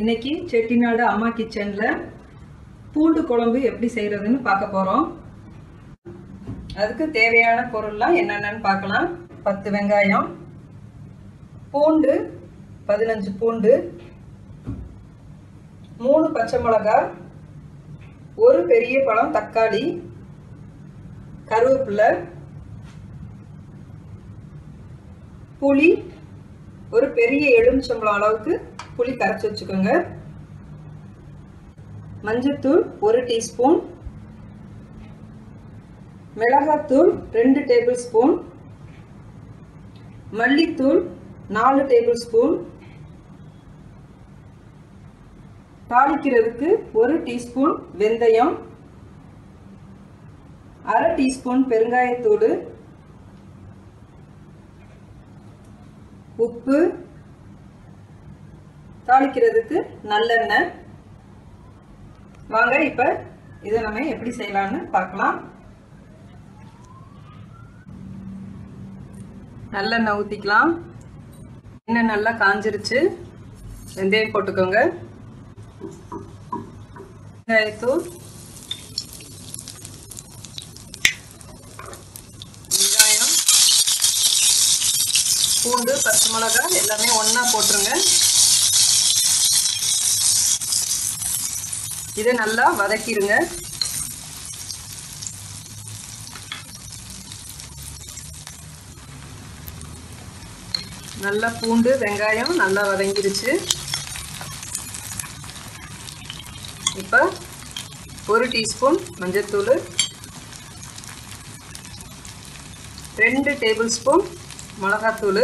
இன்னைக்கு செட்டிநாடு அம்மா கிச்சன்ல பூண்டு குழம்பு எப்படி செய்யறதுன்னு பார்க்க போறோம். அதுக்கு தேவையான பொருள்லாம் என்னென்னன்னு பார்க்கலாம். 10 வெங்காயம், பூண்டு 15 பூண்டு, 3 பச்சை மிளகாய், ஒரு பெரிய பழம் தக்காளி, கருவேப்பிலை, புளி, ஒரு பெரிய எலுமிச்சம்பழம் அளவுக்கு புளி கரைச்சி வச்சுக்கோங்க. மஞ்சள்தூள் 1 டீஸ்பூன், மிளகாத்தூள் 2 டேபிள் ஸ்பூன், மல்லித்தூள் 4 டேபிள் ஸ்பூன், தாளிக்கிறதுக்கு 1 டீஸ்பூன் வெந்தயம், 1/2 டீஸ்பூன் பெருங்காயத்தூள், உப்பு, தாளிக்கிறதுக்கு நல்லெண்ணெய். வாங்க இப்ப இதை நம்ம எப்படி செய்யலாம்னு பார்க்கலாம். நல்லெண்ணெய் ஊத்திக்கலாம். எண்ணெய் நல்லா காஞ்சிருச்சு. வெந்தயம் போட்டுக்கோங்க. வெங்காயத்தூள், வெங்காயம், பூண்டு, பச்சை மிளகாய் எல்லாமே ஒண்ணா போட்டுருங்க. இதை நல்லா வதக்கிடுங்க. நல்லா பூண்டு வெங்காயம் நல்லா வதங்கிருச்சு. இப்போ 1 டீஸ்பூன் மஞ்சள்தூள், 2 டேபிள் ஸ்பூன் மிளகாத்தூள்,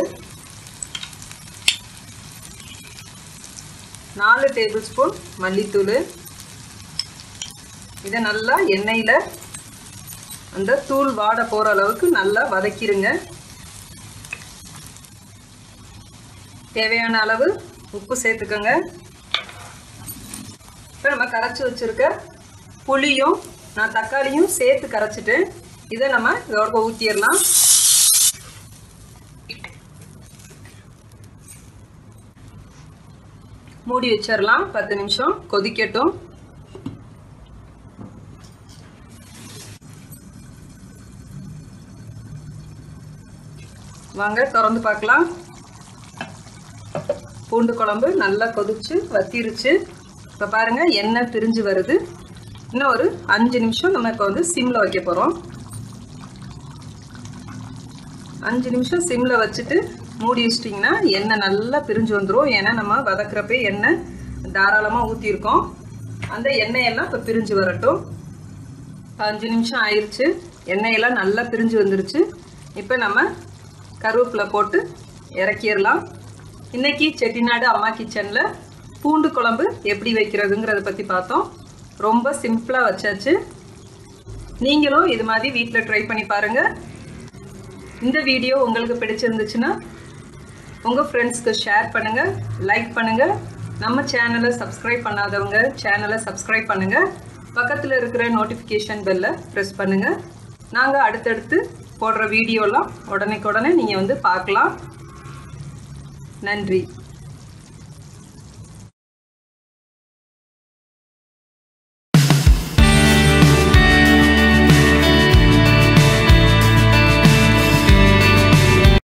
4 டேபிள் ஸ்பூன் மல்லித்தூள். இதை நல்லா எண்ணெயில் அந்த தூள் வாட போகிற அளவுக்கு நல்லா வதக்கிடுங்க. தேவையான அளவு உப்பு சேர்த்துக்கோங்க. இப்போ நம்ம கரைச்சி வச்சுருக்க புளியும் நான் தக்காளியும் சேர்த்து கரைச்சிட்டு இதை நம்ம இதோட ஊற்றிடலாம். மூடி வச்சிடலாம். 10 நிமிஷம் கொதிக்கட்டும். வாங்க திறந்து பார்க்கலாம். பூண்டு குழம்பு நல்லா கொதிச்சு வத்திருச்சு. இப்போ பாருங்க எண்ணெய் பிரிஞ்சு வருது. இன்னும் ஒரு 5 நிமிஷம் நம்ம இப்போ வந்து சிம்மில் வைக்க போகிறோம். 5 நிமிஷம் சிம்மில் வச்சுட்டு மூடி வச்சிட்டிங்கன்னா எண்ணெய் நல்லா பிரிஞ்சு வந்துடும். ஏன்னா நம்ம வதக்குறப்ப எண்ணெய் தாராளமாக ஊற்றிருக்கோம். அந்த எண்ணெயெல்லாம் இப்போ பிரிஞ்சு வரட்டும். 5 நிமிஷம் ஆயிடுச்சு. எண்ணெயெல்லாம் நல்லா பிரிஞ்சு வந்துருச்சு. இப்போ நம்ம கருவேப்பிலை போட்டு இறக்கிடலாம். இன்னைக்கு செட்டிநாடு அம்மா கிச்சனில் பூண்டு குழம்பு எப்படி வைக்கிறதுங்கிறத பற்றி பார்த்தோம். ரொம்ப சிம்பிளாக வச்சாச்சு. நீங்களும் இது மாதிரி வீட்டில் ட்ரை பண்ணி பாருங்கள். இந்த வீடியோ உங்களுக்கு பிடிச்சிருந்துச்சுன்னா உங்கள் ஃப்ரெண்ட்ஸ்க்கு ஷேர் பண்ணுங்கள், லைக் பண்ணுங்கள். நம்ம சேனலை சப்ஸ்கிரைப் பண்ணாதவங்க சேனலை சப்ஸ்கிரைப் பண்ணுங்கள். பக்கத்தில் இருக்கிற நோட்டிஃபிகேஷன் பெல்லை ப்ரெஸ் பண்ணுங்கள். நாங்கள் அடுத்தடுத்து போடுற வீடியோலாம் உடனே நீங்கள் வந்து பார்க்கலாம். நன்றி.